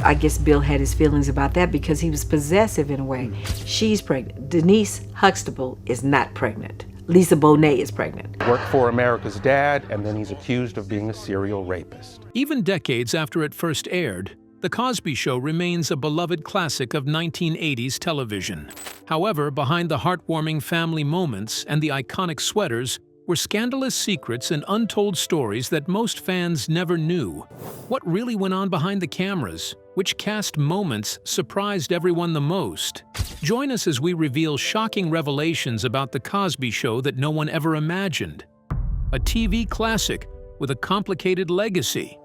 I guess Bill had his feelings about that because he was possessive in a way. She's pregnant. Denise Huxtable is not pregnant. Lisa Bonet is pregnant. Worked for America's Dad, and then he's accused of being a serial rapist. Even decades after it first aired, The Cosby Show remains a beloved classic of 1980s television. However, behind the heartwarming family moments and the iconic sweaters were scandalous secrets and untold stories that most fans never knew. What really went on behind the cameras? Which cast moments surprised everyone the most? Join us as we reveal shocking revelations about The Cosby Show that no one ever imagined. A TV classic with a complicated legacy.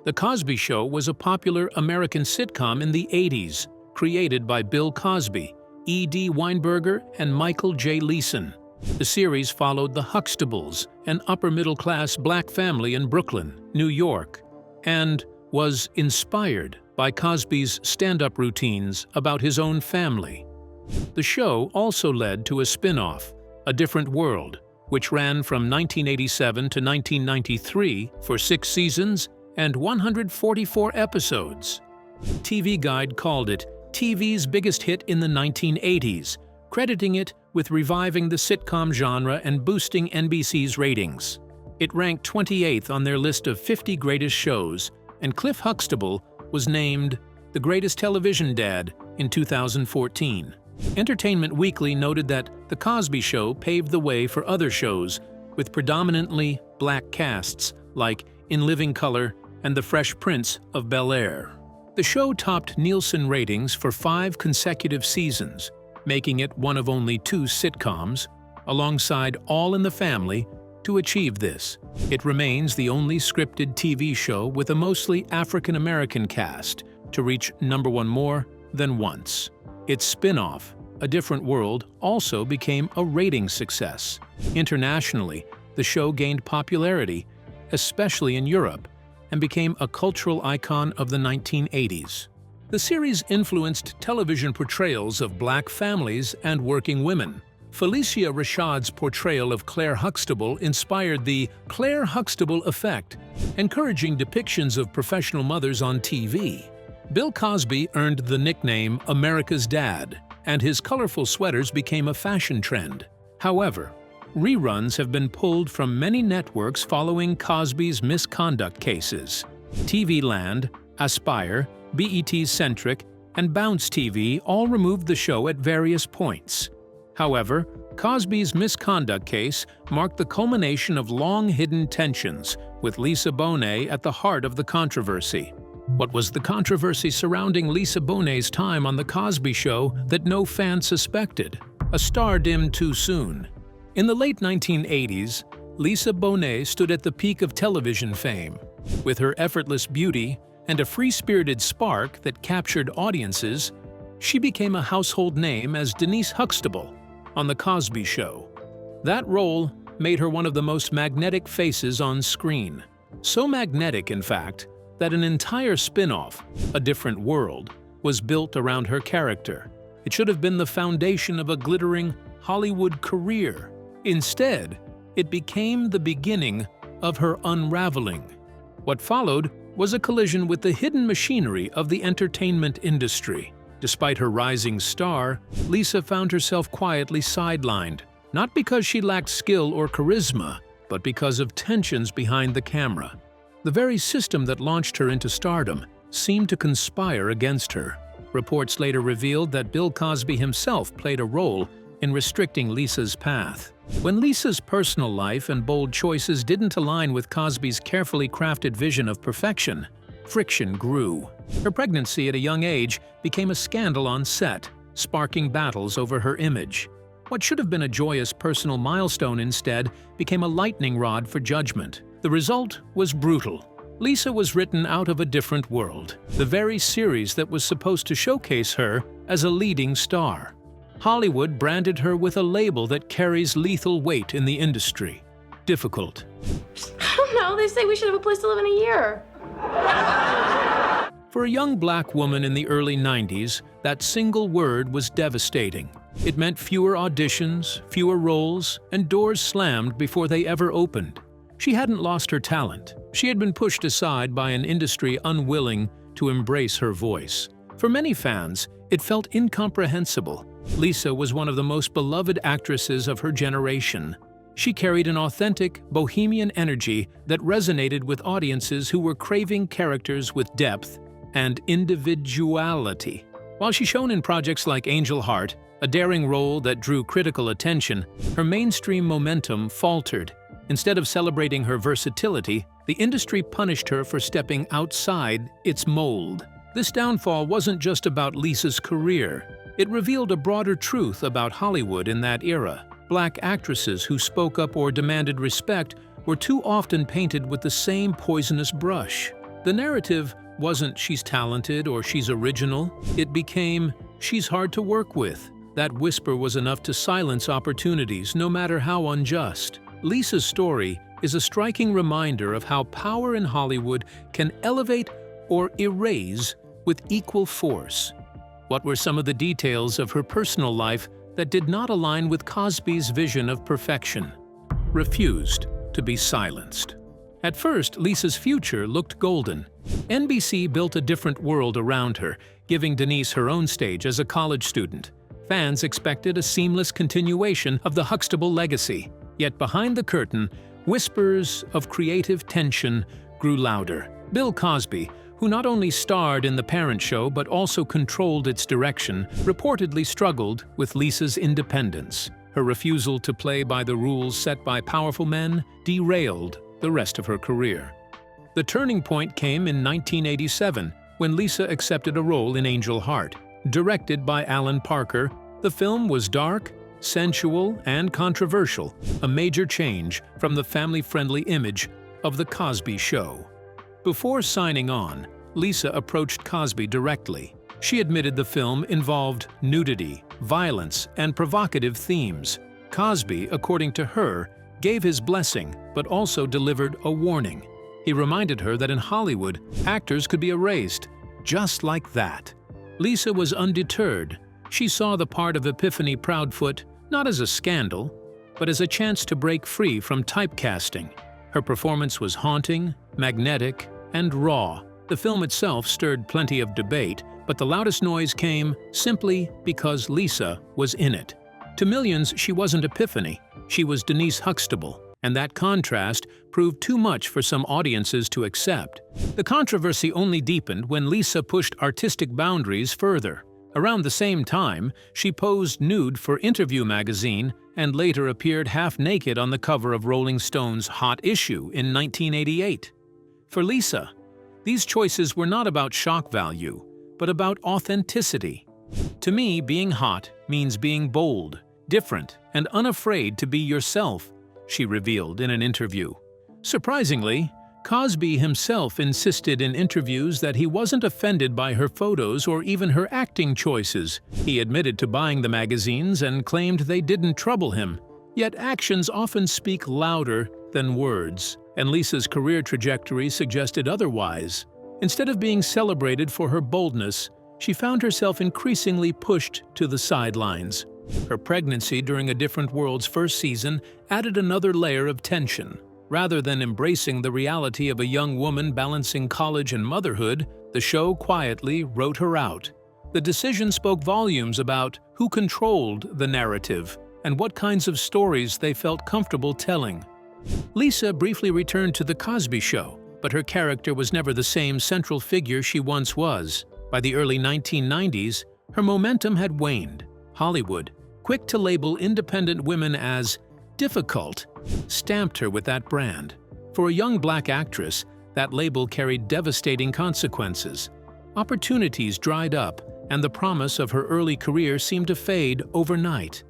The Cosby Show was a popular American sitcom in the 80s, created by Bill Cosby, E.D. Weinberger, and Michael J. Leeson. The series followed the Huxtables, an upper-middle-class black family in Brooklyn, New York, and was inspired by Cosby's stand-up routines about his own family. The show also led to a spin-off, A Different World, which ran from 1987 to 1993 for 6 seasons and 144 episodes. TV Guide called it TV's biggest hit in the 1980s, crediting it with reviving the sitcom genre and boosting NBC's ratings. It ranked 28th on their list of 50 greatest shows, and Cliff Huxtable was named the greatest television dad in 2014. Entertainment Weekly noted that The Cosby Show paved the way for other shows with predominantly black casts like In Living Color and The Fresh Prince of Bel-Air. The show topped Nielsen ratings for 5 consecutive seasons, making it one of only 2 sitcoms, alongside All in the Family, to achieve this. It remains the only scripted TV show with a mostly African-American cast to reach #1 more than once. Its spin-off, A Different World, also became a ratings success. Internationally, the show gained popularity, especially in Europe, and became a cultural icon of the 1980s. The series influenced television portrayals of black families and working women. Felicia Rashad's portrayal of Claire Huxtable inspired the Claire Huxtable effect, encouraging depictions of professional mothers on TV. Bill Cosby earned the nickname America's Dad, and his colorful sweaters became a fashion trend. However, reruns have been pulled from many networks following Cosby's misconduct cases. TV Land, Aspire, BET's Centric, and Bounce TV all removed the show at various points. However, Cosby's misconduct case marked the culmination of long-hidden tensions, with Lisa Bonet at the heart of the controversy. What was the controversy surrounding Lisa Bonet's time on The Cosby Show that no fan suspected? A star dimmed too soon. In the late 1980s, Lisa Bonet stood at the peak of television fame. With her effortless beauty and a free-spirited spark that captured audiences, she became a household name as Denise Huxtable on The Cosby Show. That role made her one of the most magnetic faces on screen. So magnetic, in fact, that an entire spin-off, A Different World, was built around her character. It should have been the foundation of a glittering Hollywood career. Instead, it became the beginning of her unraveling. What followed was a collision with the hidden machinery of the entertainment industry. Despite her rising star, Lisa found herself quietly sidelined, not because she lacked skill or charisma, but because of tensions behind the camera. The very system that launched her into stardom seemed to conspire against her. Reports later revealed that Bill Cosby himself played a role in restricting Lisa's path. When Lisa's personal life and bold choices didn't align with Cosby's carefully crafted vision of perfection, friction grew. Her pregnancy at a young age became a scandal on set, sparking battles over her image. What should have been a joyous personal milestone instead became a lightning rod for judgment. The result was brutal. Lisa was written out of A Different World, the very series that was supposed to showcase her as a leading star. Hollywood branded her with a label that carries lethal weight in the industry. Difficult. I don't know, they say we should have a place to live in a year. For a young black woman in the early 90s, that single word was devastating. It meant fewer auditions, fewer roles, and doors slammed before they ever opened. She hadn't lost her talent. She had been pushed aside by an industry unwilling to embrace her voice. For many fans, it felt incomprehensible. Lisa was one of the most beloved actresses of her generation. She carried an authentic, bohemian energy that resonated with audiences who were craving characters with depth and individuality. While she shone in projects like Angel Heart, a daring role that drew critical attention, her mainstream momentum faltered. Instead of celebrating her versatility, the industry punished her for stepping outside its mold. This downfall wasn't just about Lisa's career. It revealed a broader truth about Hollywood in that era. Black actresses who spoke up or demanded respect were too often painted with the same poisonous brush. The narrative wasn't she's talented or she's original. It became she's hard to work with. That whisper was enough to silence opportunities, no matter how unjust. Lisa's story is a striking reminder of how power in Hollywood can elevate or erase with equal force. What were some of the details of her personal life that did not align with Cosby's vision of perfection? Refused to be silenced. At first, Lisa's future looked golden. NBC built a different world around her, giving Denise her own stage as a college student. Fans expected a seamless continuation of the Huxtable legacy. Yet behind the curtain, whispers of creative tension grew louder. Bill Cosby, who not only starred in The Parent Show but also controlled its direction, reportedly struggled with Lisa's independence. Her refusal to play by the rules set by powerful men derailed the rest of her career. The turning point came in 1987, when Lisa accepted a role in Angel Heart. Directed by Alan Parker, the film was dark, sensual, and controversial, a major change from the family-friendly image of The Cosby Show. Before signing on, Lisa approached Cosby directly. She admitted the film involved nudity, violence, and provocative themes. Cosby, according to her, gave his blessing, but also delivered a warning. He reminded her that in Hollywood, actors could be erased, just like that. Lisa was undeterred. She saw the part of Epiphany Proudfoot not as a scandal, but as a chance to break free from typecasting. Her performance was haunting, magnetic, and raw. The film itself stirred plenty of debate, but the loudest noise came simply because Lisa was in it. To millions, she wasn't Epiphany, she was Denise Huxtable, and that contrast proved too much for some audiences to accept. The controversy only deepened when Lisa pushed artistic boundaries further. Around the same time, she posed nude for Interview magazine and later appeared half-naked on the cover of Rolling Stone's Hot Issue in 1988. For Lisa, these choices were not about shock value, but about authenticity. To me, being hot means being bold, different, and unafraid to be yourself, she revealed in an interview. Surprisingly, Cosby himself insisted in interviews that he wasn't offended by her photos or even her acting choices. He admitted to buying the magazines and claimed they didn't trouble him. Yet actions often speak louder than words, and Lisa's career trajectory suggested otherwise. Instead of being celebrated for her boldness, she found herself increasingly pushed to the sidelines. Her pregnancy during A Different World's first season added another layer of tension. Rather than embracing the reality of a young woman balancing college and motherhood, the show quietly wrote her out. The decision spoke volumes about who controlled the narrative and what kinds of stories they felt comfortable telling. Lisa briefly returned to The Cosby Show, but her character was never the same central figure she once was. By the early 1990s, her momentum had waned. Hollywood, quick to label independent women as difficult, stamped her with that brand. For a young black actress, that label carried devastating consequences. Opportunities dried up, and the promise of her early career seemed to fade overnight.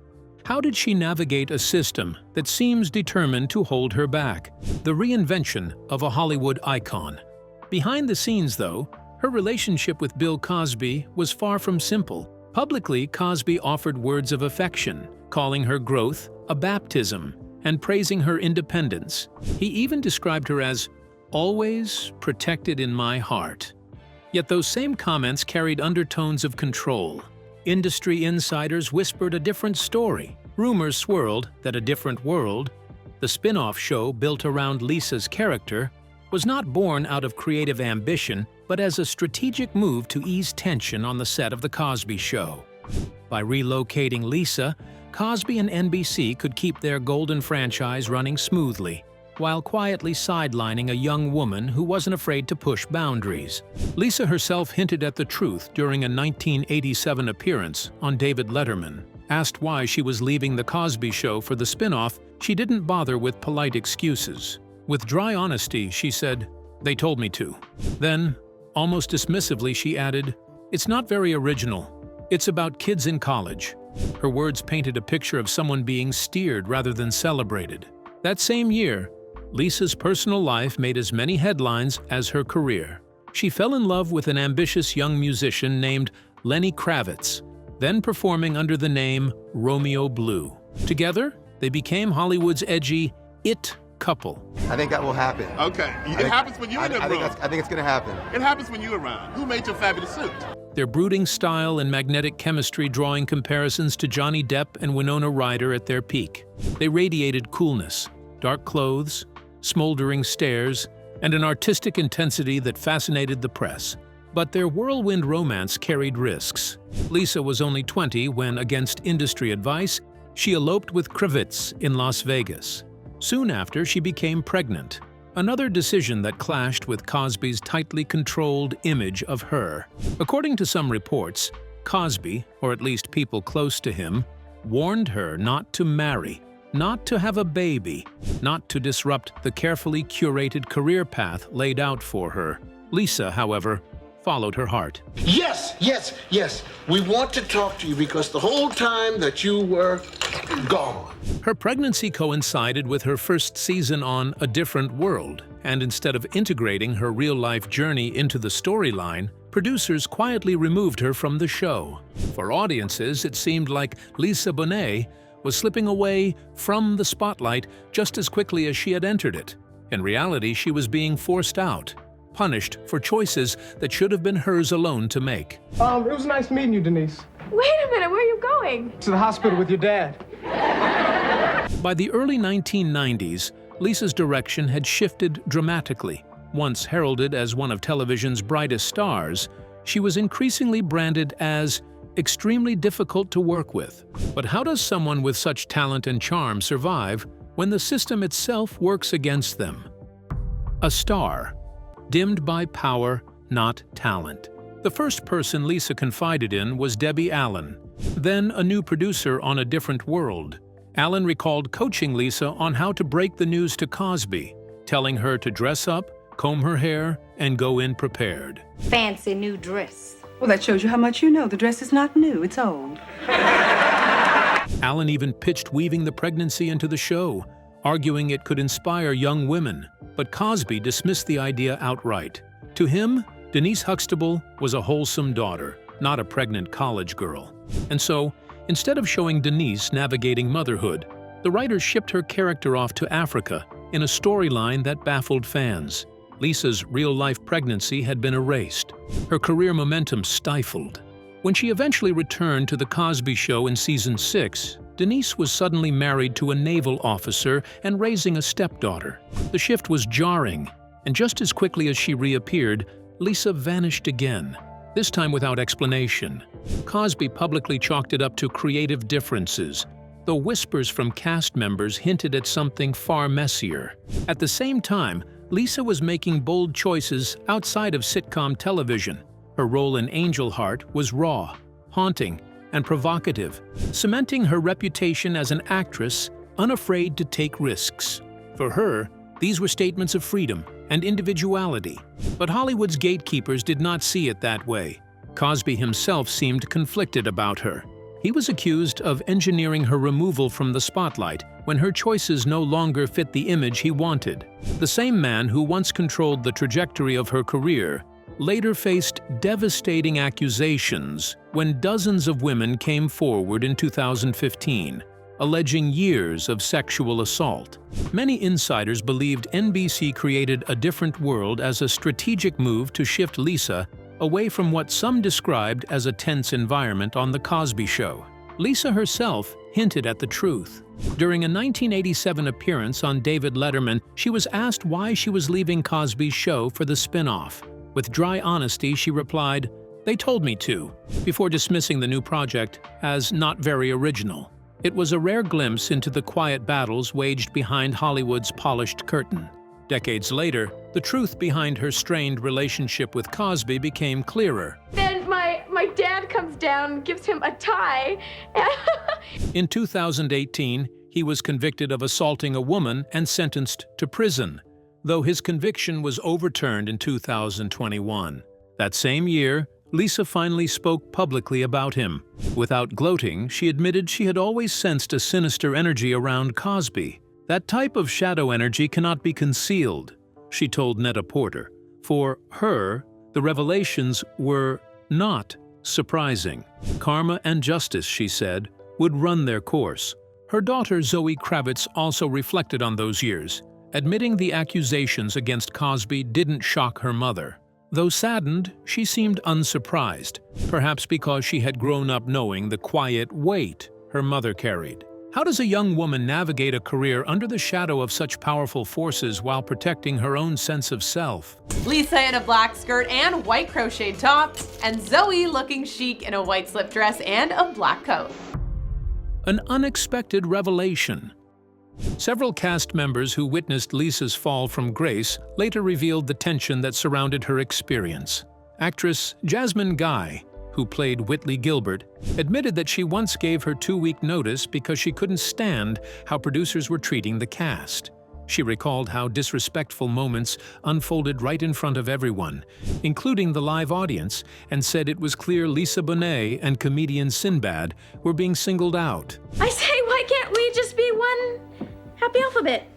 How did she navigate a system that seems determined to hold her back? The reinvention of a Hollywood icon. Behind the scenes, though, her relationship with Bill Cosby was far from simple. Publicly, Cosby offered words of affection, calling her growth a baptism and praising her independence. He even described her as always protected in my heart. Yet those same comments carried undertones of control. Industry insiders whispered a different story. Rumors swirled that A Different World, the spin-off show built around Lisa's character, was not born out of creative ambition, but as a strategic move to ease tension on the set of The Cosby Show. By relocating Lisa, Cosby and NBC could keep their golden franchise running smoothly, while quietly sidelining a young woman who wasn't afraid to push boundaries. Lisa herself hinted at the truth during a 1987 appearance on David Letterman. Asked why she was leaving The Cosby Show for the spin-off, she didn't bother with polite excuses. With dry honesty, she said, "They told me to." Then, almost dismissively, she added, "It's not very original. It's about kids in college." Her words painted a picture of someone being steered rather than celebrated. That same year, Lisa's personal life made as many headlines as her career. She fell in love with an ambitious young musician named Lenny Kravitz, then performing under the name Romeo Blue. Together, they became Hollywood's edgy "it" couple. I think that will happen. Okay. It happens when you're in the room. I think it's going to happen. It happens when you're around. Who made your fabulous suit? Their brooding style and magnetic chemistry drawing comparisons to Johnny Depp and Winona Ryder at their peak. They radiated coolness, dark clothes, smoldering stares, and an artistic intensity that fascinated the press. But their whirlwind romance carried risks. Lisa was only 20 when, against industry advice, she eloped with Kravitz in Las Vegas. Soon after, she became pregnant, another decision that clashed with Cosby's tightly controlled image of her. According to some reports, Cosby, or at least people close to him, warned her not to marry, not to have a baby, not to disrupt the carefully curated career path laid out for her. Lisa, however, followed her heart. Yes, yes, yes. We want to talk to you because the whole time that you were gone. Her pregnancy coincided with her first season on A Different World, and instead of integrating her real-life journey into the storyline, producers quietly removed her from the show. For audiences, it seemed like Lisa Bonet was slipping away from the spotlight just as quickly as she had entered it. In reality, she was being forced out, punished for choices that should have been hers alone to make. It was nice meeting you, Denise. Wait a minute, where are you going? To the hospital with your dad. By the early 1990s, Lisa's direction had shifted dramatically. Once heralded as one of television's brightest stars, she was increasingly branded as extremely difficult to work with. But how does someone with such talent and charm survive when the system itself works against them? A star, dimmed by power, not talent. The first person Lisa confided in was Debbie Allen, then a new producer on A Different World. Allen recalled coaching Lisa on how to break the news to Cosby, telling her to dress up, comb her hair, and go in prepared. Fancy new dress. Well, that shows you how much you know. The dress is not new, it's old. Allen even pitched weaving the pregnancy into the show, arguing it could inspire young women, but Cosby dismissed the idea outright. To him, Denise Huxtable was a wholesome daughter, not a pregnant college girl. And so, instead of showing Denise navigating motherhood, the writers shipped her character off to Africa in a storyline that baffled fans. Lisa's real-life pregnancy had been erased, her career momentum stifled. When she eventually returned to The Cosby Show in Season 6, Denise was suddenly married to a naval officer and raising a stepdaughter. The shift was jarring, and just as quickly as she reappeared, Lisa vanished again, this time without explanation. Cosby publicly chalked it up to creative differences, though whispers from cast members hinted at something far messier. At the same time, Lisa was making bold choices outside of sitcom television. Her role in Angel Heart was raw, haunting, and provocative, cementing her reputation as an actress unafraid to take risks. For her, these were statements of freedom and individuality. But Hollywood's gatekeepers did not see it that way. Cosby himself seemed conflicted about her. He was accused of engineering her removal from the spotlight when her choices no longer fit the image he wanted. The same man who once controlled the trajectory of her career later faced devastating accusations when dozens of women came forward in 2015, alleging years of sexual assault. Many insiders believed NBC created A Different World as a strategic move to shift Lisa away from what some described as a tense environment on The Cosby Show. Lisa herself hinted at the truth. During a 1987 appearance on David Letterman, she was asked why she was leaving Cosby's show for the spin-off. With dry honesty, she replied, "They told me to," before dismissing the new project as not very original. It was a rare glimpse into the quiet battles waged behind Hollywood's polished curtain. Decades later, the truth behind her strained relationship with Cosby became clearer. Then my dad comes down and gives him a tie. In 2018, he was convicted of assaulting a woman and sentenced to prison, though his conviction was overturned in 2021. That same year, Lisa finally spoke publicly about him. Without gloating, she admitted she had always sensed a sinister energy around Cosby. That type of shadow energy cannot be concealed, she told Net-a-Porter. For her, the revelations were not surprising. Karma and justice, she said, would run their course. Her daughter Zoe Kravitz also reflected on those years, admitting the accusations against Cosby didn't shock her mother. Though saddened, she seemed unsurprised, perhaps because she had grown up knowing the quiet weight her mother carried. How does a young woman navigate a career under the shadow of such powerful forces while protecting her own sense of self? Lisa in a black skirt and white crocheted top, and Zoe looking chic in a white slip dress and a black coat. An unexpected revelation. Several cast members who witnessed Lisa's fall from grace later revealed the tension that surrounded her experience. Actress Jasmine Guy, who played Whitley Gilbert, admitted that she once gave her 2-week notice because she couldn't stand how producers were treating the cast. She recalled how disrespectful moments unfolded right in front of everyone, including the live audience, and said it was clear Lisa Bonet and comedian Sinbad were being singled out. I say, why can't we just be one happy alphabet?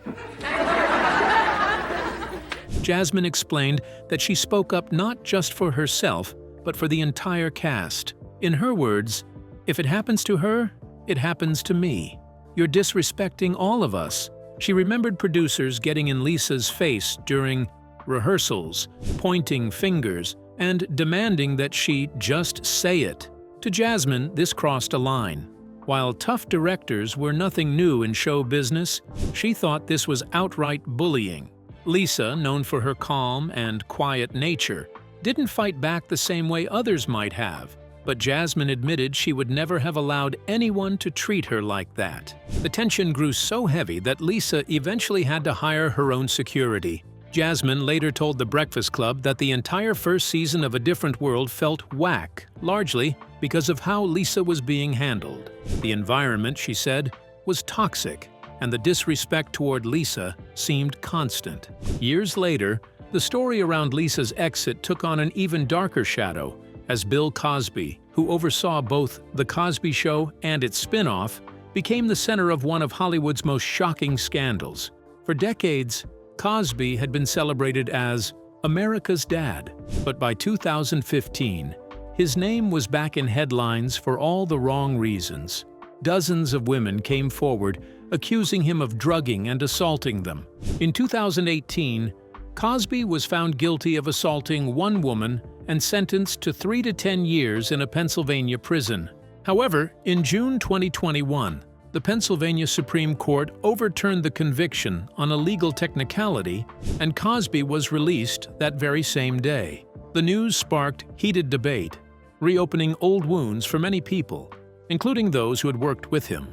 Jasmine explained that she spoke up not just for herself, but for the entire cast. In her words, "If it happens to her, it happens to me. You're disrespecting all of us." She remembered producers getting in Lisa's face during rehearsals, pointing fingers, and demanding that she just say it. To Jasmine, this crossed a line. While tough directors were nothing new in show business, she thought this was outright bullying. Lisa, known for her calm and quiet nature, didn't fight back the same way others might have, but Jasmine admitted she would never have allowed anyone to treat her like that. The tension grew so heavy that Lisa eventually had to hire her own security. Jasmine later told The Breakfast Club that the entire first season of A Different World felt whack, largely because of how Lisa was being handled. The environment, she said, was toxic, and the disrespect toward Lisa seemed constant. Years later, the story around Lisa's exit took on an even darker shadow, as Bill Cosby, who oversaw both The Cosby Show and its spin-off, became the center of one of Hollywood's most shocking scandals. For decades, Cosby had been celebrated as America's dad, but by 2015, his name was back in headlines for all the wrong reasons. Dozens of women came forward accusing him of drugging and assaulting them. In 2018, Cosby was found guilty of assaulting one woman and sentenced to 3 to 10 years in a Pennsylvania prison. However, in June 2021, the Pennsylvania Supreme Court overturned the conviction on a legal technicality, and Cosby was released that very same day. The news sparked heated debate, reopening old wounds for many people, including those who had worked with him.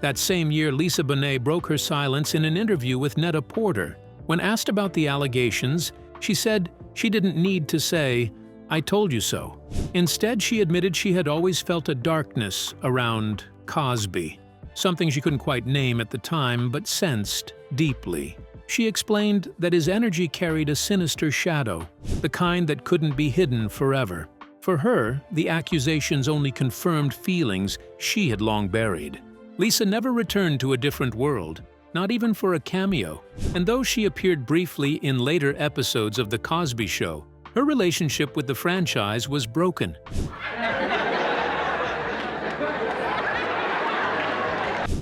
That same year, Lisa Bonet broke her silence in an interview with Net-a-Porter. When asked about the allegations, she said she didn't need to say, "I told you so." Instead, she admitted she had always felt a darkness around Cosby, something she couldn't quite name at the time but sensed deeply. She explained that his energy carried a sinister shadow, the kind that couldn't be hidden forever. For her, the accusations only confirmed feelings she had long buried. Lisa never returned to A Different World, not even for a cameo, and though she appeared briefly in later episodes of The Cosby Show, her relationship with the franchise was broken.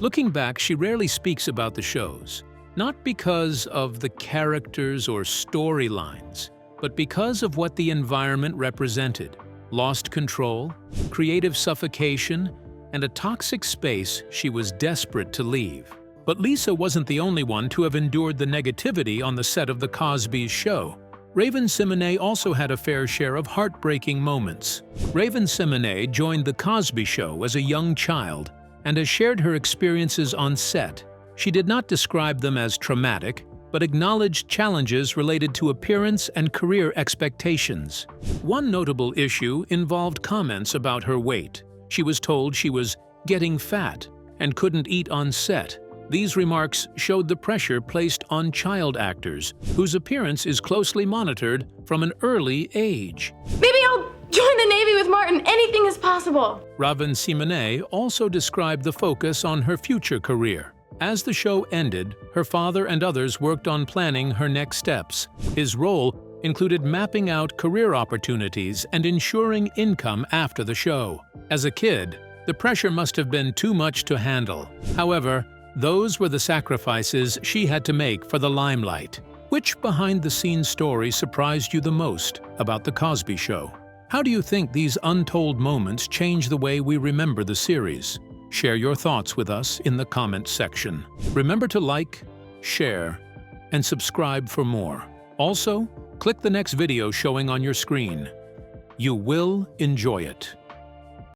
Looking back, she rarely speaks about the shows, not because of the characters or storylines, but because of what the environment represented: lost control, creative suffocation, and a toxic space she was desperate to leave. But Lisa wasn't the only one to have endured the negativity on the set of The Cosby Show. Raven-Symoné also had a fair share of heartbreaking moments. Raven-Symoné joined The Cosby Show as a young child and has shared her experiences on set. She did not describe them as traumatic, but acknowledged challenges related to appearance and career expectations. One notable issue involved comments about her weight. She was told she was getting fat and couldn't eat on set. These remarks showed the pressure placed on child actors, whose appearance is closely monitored from an early age. Maybe I'll join the Navy with Martin. Anything is possible. Raven-Symoné also described the focus on her future career. As the show ended, her father and others worked on planning her next steps. His role included mapping out career opportunities and ensuring income after the show. As a kid, the pressure must have been too much to handle. However, those were the sacrifices she had to make for the limelight. Which behind-the-scenes story surprised you the most about The Cosby Show? How do you think these untold moments change the way we remember the series? Share your thoughts with us in the comments section. Remember to like, share, and subscribe for more. Also, click the next video showing on your screen. You will enjoy it.